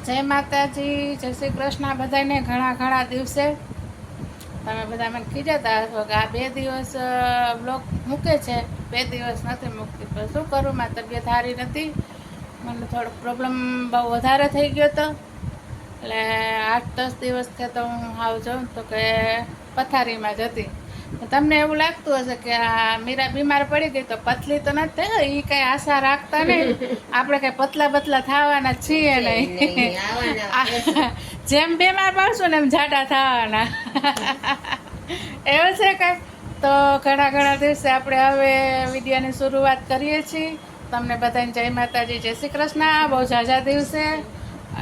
જય માતાજી, જય શ્રી કૃષ્ણ બધાને. ઘણા દિવસે તમે બધા મને ખીજાતા હશો કે આ 2 દિવસ બ્લોગ મૂકે છે, 2 દિવસ નથી મૂકતી. પણ શું કરું, મારી તબિયત સારી નથી, મને થોડોક પ્રોબ્લેમ બહુ વધારે થઈ ગયો હતો. એટલે 8-10 દિવસથી તો હું જાઉં તો કે પથારીમાં જ હતી. તમને એવું લાગતું હશે કે આ મીરા બીમાર પડી ગઈ તો પતલી તો નથી થઈ, એ કઈ આશા રાખતા નહીં. આપણે કઈ પતલા થવાના છીએ નહીં. જેમ બીમાર પડશું ને એમ જાડા થવાના. એવું છે કઈ. તો ઘણા દિવસે આપણે હવે વિડીયોની શરૂઆત કરીએ છીએ. તમને બધાને જય માતાજી, જય શ્રી કૃષ્ણ. બહુ ઝાઝા દિવસે.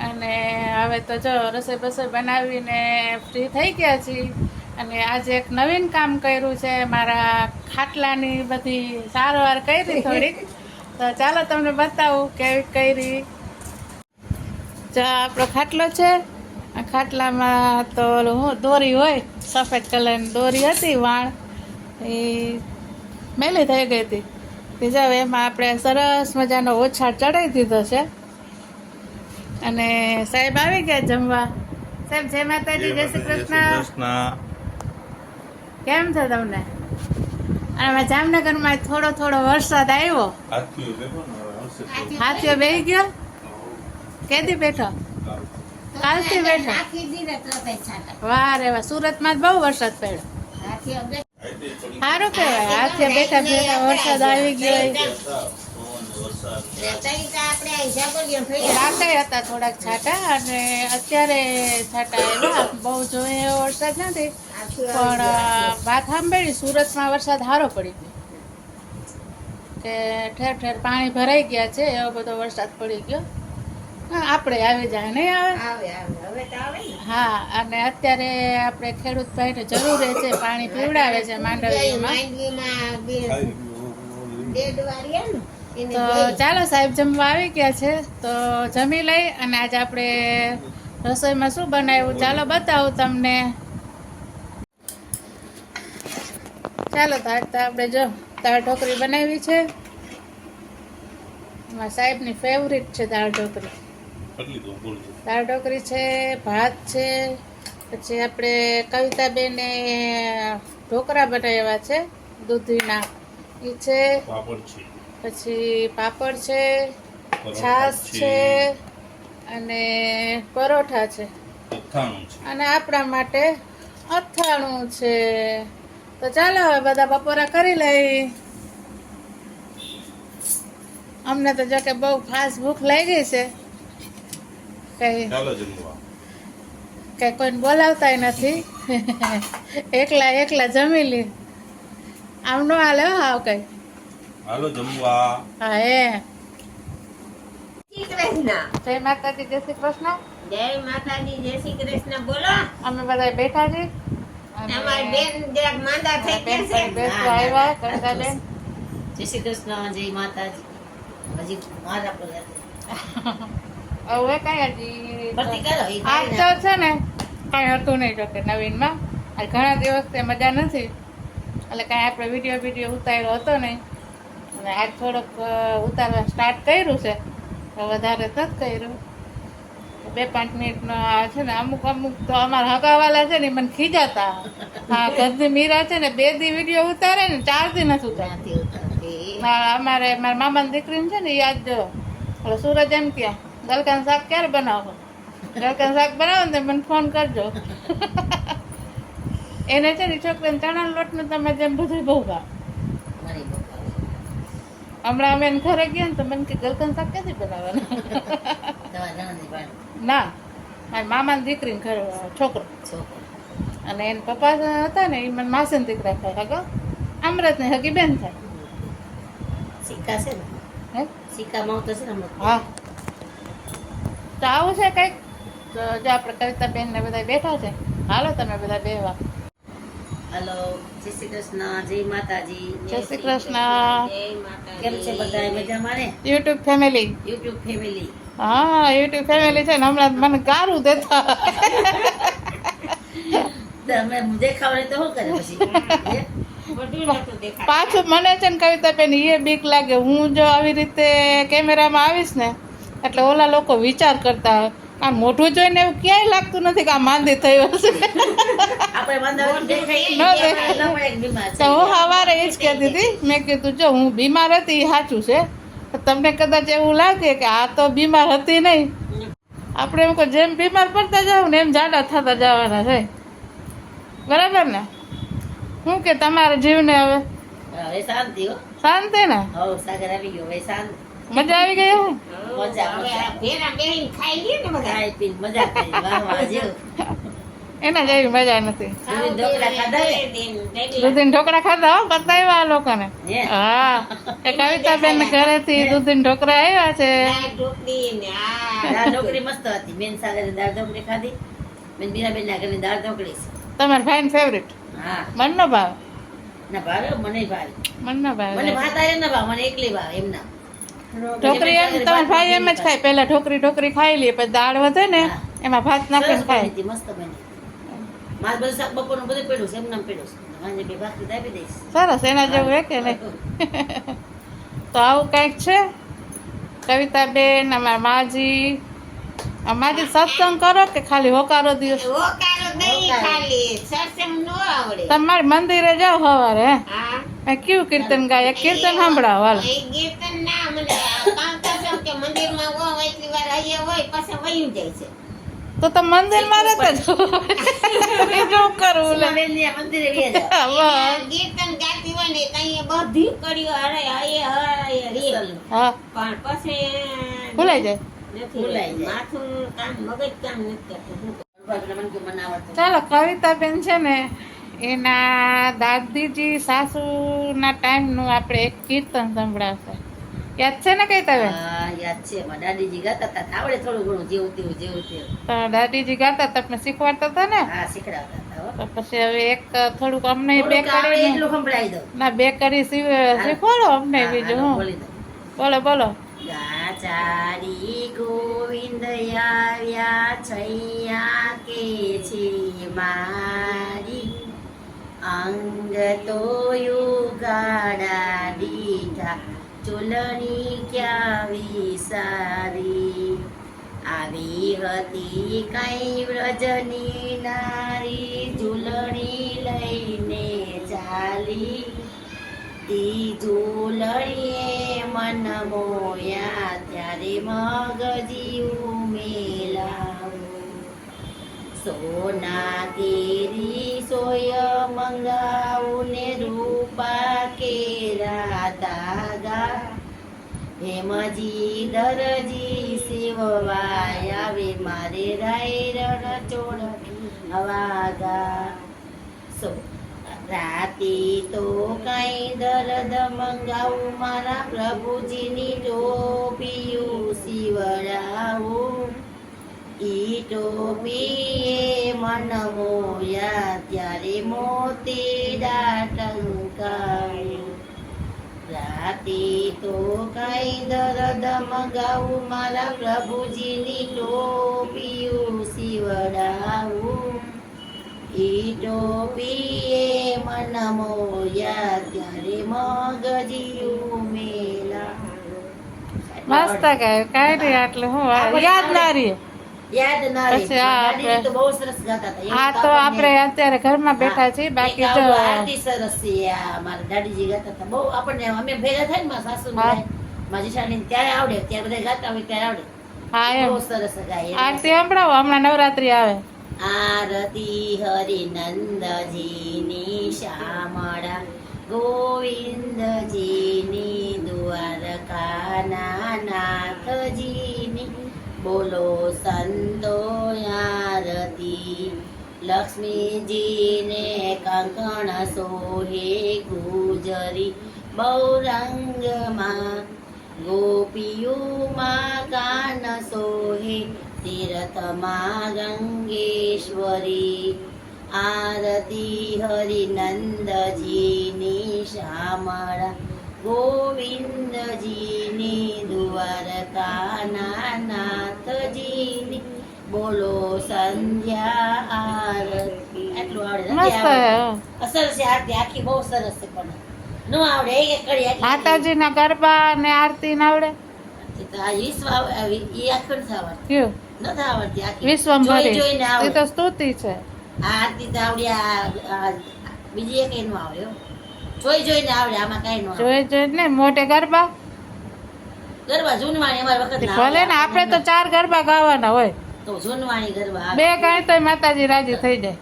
અને હવે તો જો રસોઈ બનાવીને ફ્રી થઈ ગયા છીએ. અને આજે એક નવીન કામ કર્યું છે, મારા ખાટલાની બધી સારવાર કરી થોડીક. તો ચાલો તમને બતાવું કેવી કરી. જો આપણો ખાટલો છે. આ ખાટલામાં તો દોરી હોય, સફેદ કલરની દોરી હતી, વાણ એ મેલી થઈ ગઈ હતી. બીજા એમાં આપણે સરસ મજાનો ઓછાડ ચડાવી દીધો છે. અને સાહેબ આવી ગયા જમવા. સાહેબ જય માતાજી, જય શ્રી કૃષ્ણ. કેમ છે તમને? અને જામનગરમાં થોડો વરસાદ આવ્યો. હાથીઓ બેહી ગયો. કેદી બેઠો? કાલથી બેઠો. વાહ રે વાહ. સુરતમાં બહુ વરસાદ પડ્યો. સારું કહેવાય, હાથીઓ બેઠા વરસાદ આવી ગયો. રાતે હતા થોડાક છાંટા અને અત્યારે છાંટા આવ્યા. બહુ જોઈએ એવો વરસાદ નથી, પણ વાત સાંભળી સુરતમાં વરસાદ સારો પડી ગયો, કે ઠેર પાણી ભરાઈ ગયા છે. એવો બધો વરસાદ પડી ગયો. આપણે આવી જાય નહીં આવે. હા, અને અત્યારે આપણે ખેડૂત ભાઈને જરૂર છે, પાણી પીવડાવે છે માંડવીમાં. તો ચાલો, સાહેબ જમવા આવી ગયા છે, તો જમી લઈ. અને આજે આપણે રસોઈમાં શું બનાવ્યું ચાલો બતાવું તમને. ચાલો, તો આપણે જો દાળ ઢોકળી બનાવી છે. એમાં સાહેબની ફેવરિટ છે દાળ ઢોકળી. દાળ ઢોકળી છે, ભાત છે, પછી આપણે કવિતાબેને ઢોકળા બનાવ્યા છે દૂધીના, એ છે. પછી પાપડ છે, છાશ છે, અને પરોઠા છે, અને આપણા માટે અથાણું છે. તો ચાલો હવે બધા બપોરા કરી લઈ. અમને તો જો કે બહુ ફાસ્ટ ભૂખ લાગી છે, કઈ કોઈને બોલાવતાય નથી. એકલા જમી લી. આમ નો હાલે હાવ કઈ. હાલો જમવા. હા જય માતાજી, જય શ્રી કૃષ્ણ. જય માતાજી, જય શ્રી કૃષ્ણ. બોલો. અમે બધા બેઠા છીએ. અમારી બેન જરાક માંદા થઈ ગયા છે. આવ્યા કવિતાબેન. જય શ્રી કૃષ્ણ, જય માતાજી. હજી મારા પર હવે કઈ હજી ભરતી કરો. આજ તો છે ને કઈ હતું નહીં. જોકે નવીનમાં આજ ઘણા દિવસથી મજા નથી, એટલે કઈ આપણે વિડીયો ઉતાર્યો હતો નહીં. અને આજ થોડોક ઉતારવા સ્ટાર્ટ કર્યું છે, વધારે નથી કર્યું. 2-5 મિનિટનો છે ને. અમુક તો અમારા હગાવાલા છે ને મને ખીજાતા. હા, ઘરની મીરા છે ને 2 દી વિડીયો ઉતારે ને 4 દી નથી ઉતારતી. અમારે મારા મામાની દીકરીને છે ને યાદ જો એટલે સૂરજ એમ ક્યાં ગલકાનું શાક ક્યારે બનાવો? ગલકાનું શાક બનાવો ને મને ફોન કરજો. એને છે ને છોકરીને ચણાનો લોટને તમે જેમ બધું બહુ ભાવ. હમણાં અમે એને ઘરે ગયા ને તો મને કે ગલકાનું શાક ક્યાંથી બનાવવાનું? ના, મારી મામાની દીકરીને ઘરે છોકરો. અને એને પપ્પા હતા ને એ મને માસીના દીકરા થાય. હગો અમૃત ને હગી બેન થાય. સિક્કા છે ને? હે સિક્કા માવતો છે ને? હા. તો આવું છે કંઈક. તો જો આપણે કવિતાબેન ને બધા બેઠા છે. હાલો તમે બધા બેહવા. હલો, જય શ્રી કૃષ્ણ, જય માતાજી. જય શ્રી કૃષ્ણ. કેમ છે બધા? મજામાં ને? YouTube family. YouTube family. હા, યુટ્યુબ ફેમિલી છે ને. હમણાં મને ગારું દેતા. તમે દેખાવ ને તો શું કરે પછી? પાછું મને છે ને કવિતાબેન એ બીક લાગે. હું જો આવી રીતે કેમેરામાં આવીશ ને એટલે ઓલા લોકો વિચાર કરતા આ મોઢું જોઈને એવું ક્યાંય લાગતું નથી કે આ માંદી થયો છે આપણે બંધાવતી દેખાય ન દેખાય. ન મળે કે બીમાર છે. તો હું સવારે એ જ કહેતી હતી મેં કીધું જો હું બીમાર હતી એ સાચું છે તો તમને કદાચ એવું લાગે કે આ તો બીમાર હતી નહીં આપણે એમ કહો જેમ બીમાર પડતા જાવ ને એમ જાડા થતા જવાના છે બરાબર ને શું કે તમારા જીવને હવે હવે શાંતિ હો. શાંતિ ને હવ સાગર આવી ગયો હવે શાંતિ. મજા આવી ગઈ હવે? મજા ખાઈ પીને મજા કરી વાહ વાહ જેવું. એના જેવી મજા નથી દૂધી ઢોકળા ખાધા ને? દૂધીના ઢોકળા ખાધા હો બતાવ્યા આ લોકોને હે? હા એ કવિતાબેન ઘરેથી દૂધીના ઢોકળા આવ્યા છે દાળ ઢોકળી મસ્ત હતી. બેન સાગરે દાળ ઢોકળી ખાધી. બેન બીરાબેન ના ઘરની દાળ ઢોકળી છે. તમારા ભાઈ ફેવરેટ હા મન નો ભાવ ના ભાવે મને ભાવે. મન નો ભાવ મને ભાત આરે ના ભાવે મને એકલી ભાવે એમના. ઢોકરી એમ તમારા ભાઈ એમ જ ખાય પેલા ઢોકરી ખાઈ લે પછી દાળ વધે ને હા. એમાં ભાત સરસ નાખીને બની ખાય હતી, મસ્ત બની. મારે બધું શાક બપોરનું બધું પડ્યું છે એમનામ પડ્યું છે. સાંજે બે ભાખરી દાબી દઈશ. સરસ એના જેવું હે કે નહીં તો આવું કંઈક છે કવિતાબેન અમારા માજી સત્સંગ કરો કે ખાલી હોકારો દિવસ તમારે મંદિરે જાઓ સવારે હે કેવું કીર્તન ગાય કીર્તન સાંભળાવો હાલો તો તમે મંદિરમાં રહેતા છો બીજું કરવું લે. બેન ની આ મંદિરે વહી જાઓ. હા ભૂલાઈ જાય ભૂલાઈ જાય. ચાલો કવિતાબેન છે ને એના દાદીજી સાસુના ટાઈમનું આપણે એક કીર્તન સંભળાવશે યાદ છે ને કવિતાબેન હા, યાદ છે. મારા દાદીજી ગાતા હતા. આવડે થોડું ઘણું જેવું તેવું જેવું તેવું. તો દાદીજી ગાતા તમને શીખવાડતા હતા ને હા, શીખડાવતા હતા હો. તો પછી હવે એક થોડુંક અમને બે થોડુંક આવડે કરી એટલું સંભળાવી દઉં. ના બે કરી શીખવાડો અમને હા, બીજું હાલો, હું બોલી દઉં. બોલો બોલો ગાચારી ગોવિંદ આવ્યા છૈયા કે છે મારી અંગ તો યુગાડા દીધા ચૂલણી ક્યાં વિસારી આવી હતી કઈ વ્રજની નારી ઝૂલણી લઈને ચાલી ઝૂલણીએ મન મોયા ત્યારે મગજીયું મેલાવું સોના કેરી સોય મંગાવું ને રૂપા કેરા દાગા હેમજી દરજી સેવવાય આવે મારે રાય રણચોડ વાગા સો રાતે તો કઈ દર્દ મંગાવું મારા પ્રભુજીની ટોપીયું શિવડાવું ઈ ટોપીએ મન મોયા ત્યારે મોતે દાટંકાયું રાતે તો કઈ દર્દ મંગાવું મારા પ્રભુજીની ટોપીયું શિવડાવું ઈ ટોપીએ મન મોયા ત્યારે મગજીયું મેલા મસ્ત ગાયું કાંઈ નહીં આટલું હું યાદ ના રહી યાદ ના રહી. પછી આ દાદીજી તો બહુ સરસ ગાતા હતા. એવું આ તો તો આપણને- આપણે અત્યારે ઘરમાં બેઠા છીએ બાકી એક જો આવું આરતી સરસ છે આ મારા દાદીજી ગાતા હતા. બહુ આપણને અમે ભેગા થાય ને મારા સાસુ ને હા. બધા, મારી જેઠાણી ને ત્યારે આવડે, ત્યારે બધા ગાતા હોય ત્યારે આવડે. હા એમ બહુ સરસ ગાય. આરતી સંભળાવો હમણાં નવરાત્રી આવે આરતી હરિનંદજીની શ્યામળા ગોવિંદજીની દ્વારકાના નાથજીની બોલો સંતો આરતી લક્ષ્મીજીને કંકણ સોહે ગુજરી બૌરંગમાં ગોપીઓમાં કાન સોહે તીર્થમાં ગંગેશ્વરી આરતી હરિનંદજીની શ્યામળા ગોવિંદજીની દ્વારકાના નાથજીની બોલો સંધ્યા આરતી. આટલું આવડે નથી મસ્ત આવડે. સરસ છે આરતી આખી બહુ સરસ છે પણ નો આવડે એક એક કરી આટલી. માતાજીના ગરબા ને આરતી ના આવડે એ તો આ વિશ્વ ઈ આખું નથી આવડતું. કયું નથી આવડતી આખી. વિશ્વંભરી જોઈને એ આવડે. તો સ્તુતિ છે. આ આરતી તો આવડે, આ બીજી એક નો આવડે હો. જોઈને આવડે, આમાં કાંઈ ન આવડે. જોઈ ને મોટે ગરબા ગરબા જૂનવાણી અમારા વખત ભલે ને આપણે તો 4 ગરબા ગાવાના હોય, તો જૂનવાણી ગરબા આવે. 2 ગાય તો માતાજી રાજી થઈ જાય.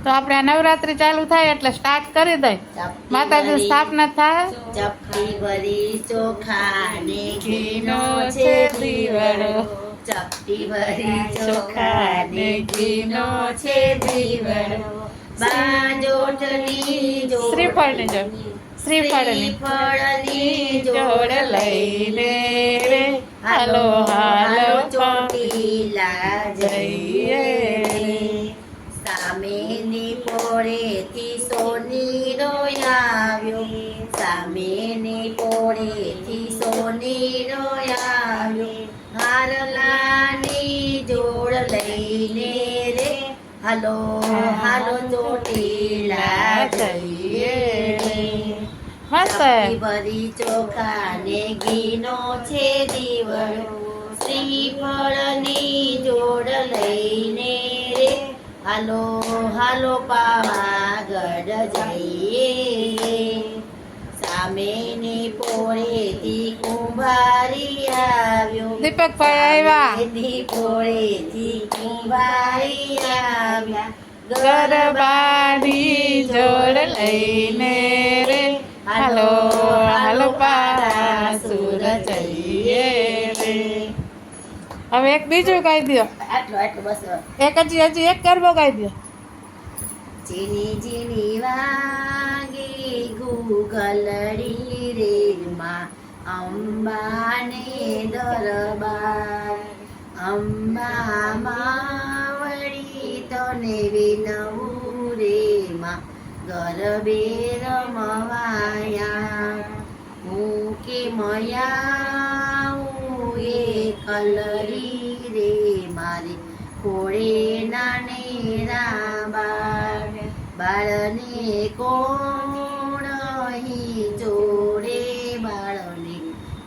તો આપણે આ નવરાત્રી ચાલુ થાય એટલે સ્ટાર્ટ કરી દઈ. માતાજી સ્થાપના થાય. ચપટી ભરી ચોખા ને ઘીનો છે દીવડો. ચપટી ભરી ચોખા ને ઘીનો છે દીવડો. બાજોટની જોડ, શ્રીફળની જોડ. શ્રીફળની શ્રીફળની જોડ લઈને રે હાલો હાલો ચોટીલા જઈએ. જઈએ. સામેની પોળેથી સોનીરો આવ્યો, સામેની પોળેથી સોનીરો આવ્યો. હારલાની જોડ લઈને રે હાલો હાલો ચોટીલા જઈએ. મસ્ત. ચપટી ભરી ચોખા ને ઘીનો છે દીવડો. શ્રીફળની જોડ લઈને રે હાલો હાલો પાવાગઢ જઈએ. સામેની પોળેથી કુંભારી આવ્યો, દીપકભાઈ આવ્યા. સામેની પોળેથી કુંભારી આવ્યા. ગરબાની જોડ લઈને રે હાલો હાલો પાસુર જઈએ રે. હવે એક બીજું ગાઈ દો. આટલું બસ. હજી એક ગરબો ગાઈ દો. ઝીણી ઝીણી વાગી ગુગલડી રે માં અંબાને દરબાર. અંબા માવડી તને વિનવું રે માં ગરબે રમવાયા. હું કે મયાઉં એ કલરી રે મારી ખોળે નાનેરા બાળ. બાળને કોણ અહીં જોડે, બાળને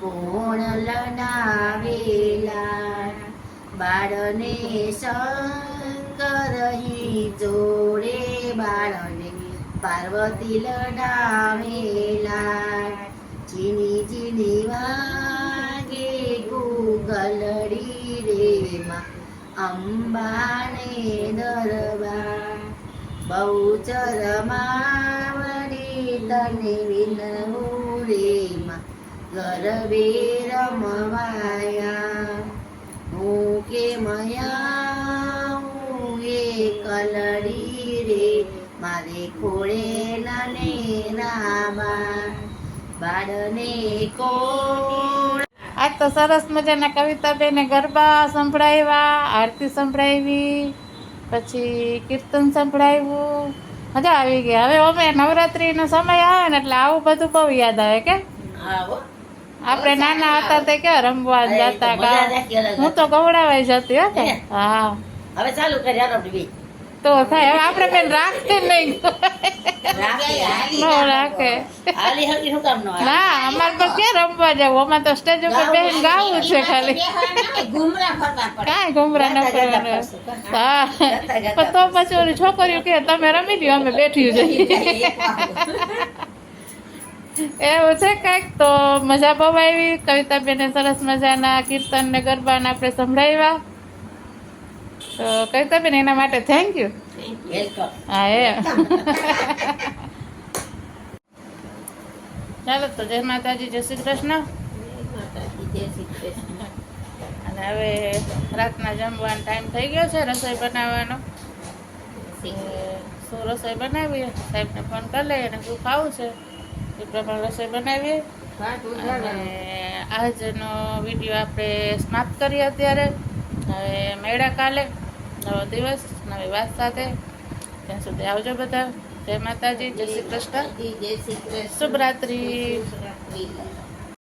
કોણ લડાવેલા. બાળને શંકર અહીં જોડે, બાળને પાર્વતી લડાવેલા. ઝીણી ઝીણી વાગે ગુગલડી રે માં અંબાને દરબાર. બહુચર માવડી તને વિનવું રે માં ગરબે રમવાયા. હું કે મયાઉં એ કલડી રે મારે ખોળે નાને રામા. બાળને કોણ. આજ તો સરસ મજાના કવિતાબેને ગરબા સંભળાવ્યા, આરતી સંભળાવી, પછી કીર્તન સંભળાવ્યું. મજા આવી ગઈ. હવે અમે નવરાત્રીનો સમય આવે ને એટલે આવું બધું બહુ યાદ આવે કે આવો આપણે નાના હતા તે કે રમવા અરે, એ તો જતા. મજા જ આખી અલગ હું તો ગવડાવાઈ જતી હો કે. હે? હા હવે ચાલુ કરી હાલો આપણે બે. તો થાય. હવે આપણે બેન રાખતી નહીં. રાખે, ન રાખે. હાલી હલકી શું કામ નો હાલે? ના અમારે તો ક્યાં રમવા જવું, અમારે તો સ્ટેજ ઉપર બેસીને ગાવું છે ખાલી. કાંઈ ઘુમરા ન કરવાનું. હા પણ તો પછી ઓલી છોકરીઓ કે તમે રમી લ્યો, અમે બેઠી જઈએ. એવું છે કંઈક. તો મજા બહુ આવી. કવિતાબેને સરસ મજાના કીર્તન ને ગરબા ને આપણે સંભળાવ્યા. તો કવિતાબેન એના માટે થેન્ક યુ. વેલકમ. હા એ ચાલો તો જય માતાજી, જય શ્રી કૃષ્ણ. જય શ્રી કૃષ્ણ. અને હવે રાતના જમવાનો ટાઈમ થઈ ગયો છે, રસોઈ બનાવવાનો. શું રસોઈ બનાવીએ, સાહેબને ફોન કરી લઈએ અને શું ખાવું છે એ પ્રમાણે રસોઈ બનાવીએ. અને આજનો વિડીયો આપણે સમાપ્ત કરીએ અત્યારે. હવે મેળા કાલે નવો દિવસ નવી વાત સાથે. ત્યાં સુધી આવજો બધા. જય માતાજી, જય શ્રી કૃષ્ણ, જય શ્રી કૃષ્ણ. શુભરાત્રી. શુભરાત્રી.